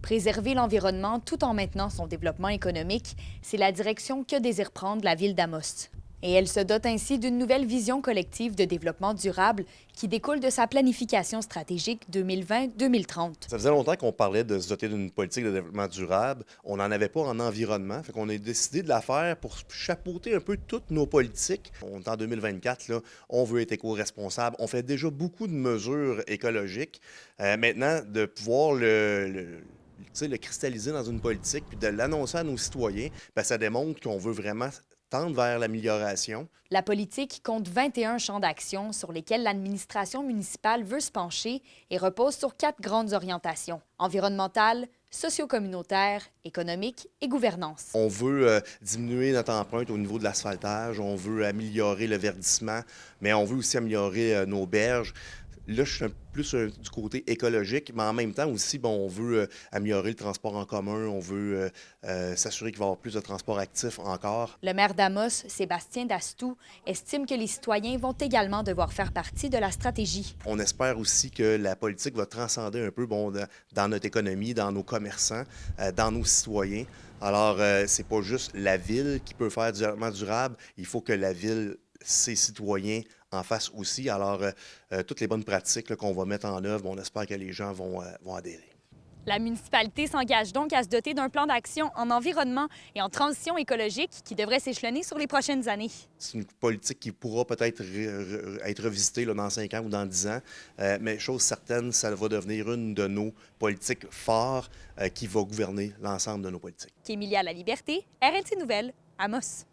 Préserver l'environnement tout en maintenant son développement économique, c'est la direction que désire prendre la ville d'Amos. Et elle se dote ainsi d'une nouvelle vision collective de développement durable qui découle de sa planification stratégique 2020-2030. Ça faisait longtemps qu'on parlait de se doter d'une politique de développement durable. On n'en avait pas en environnement. Fait qu'on a décidé de la faire pour chapeauter un peu toutes nos politiques. On est en 2024, là, on veut être éco-responsable. On fait déjà beaucoup de mesures écologiques. Maintenant, de pouvoir tu sais, le cristalliser dans une politique puis de l'annoncer à nos citoyens, bien, ça démontre qu'on veut vraiment tendre vers l'amélioration. La politique compte 21 champs d'action sur lesquels l'administration municipale veut se pencher et repose sur 4 grandes orientations: environnementale, socio-communautaire, économique et gouvernance. On veut diminuer notre empreinte au niveau de l'asphaltage, on veut améliorer le verdissement, mais on veut aussi améliorer nos berges. Là, je suis plus du côté écologique, mais en même temps aussi, bon, on veut améliorer le transport en commun, on veut s'assurer qu'il va y avoir plus de transport actif encore. Le maire d'Amos, Sébastien Dastou, estime que les citoyens vont également devoir faire partie de la stratégie. On espère aussi que la politique va transcender un peu dans notre économie, dans nos commerçants, dans nos citoyens. Alors, c'est pas juste la ville qui peut faire du développement durable, il faut que la ville, ses citoyens en fassent aussi. Alors, toutes les bonnes pratiques qu'on va mettre en œuvre, on espère que les gens vont adhérer. La municipalité s'engage donc à se doter d'un plan d'action en environnement et en transition écologique qui devrait s'échelonner sur les prochaines années. C'est une politique qui pourra peut-être être revisitée là, dans 5 ans ou dans 10 ans, mais chose certaine, ça va devenir une de nos politiques phares qui va gouverner l'ensemble de nos politiques. Kémilia La Liberté, RLT Nouvelles, Amos.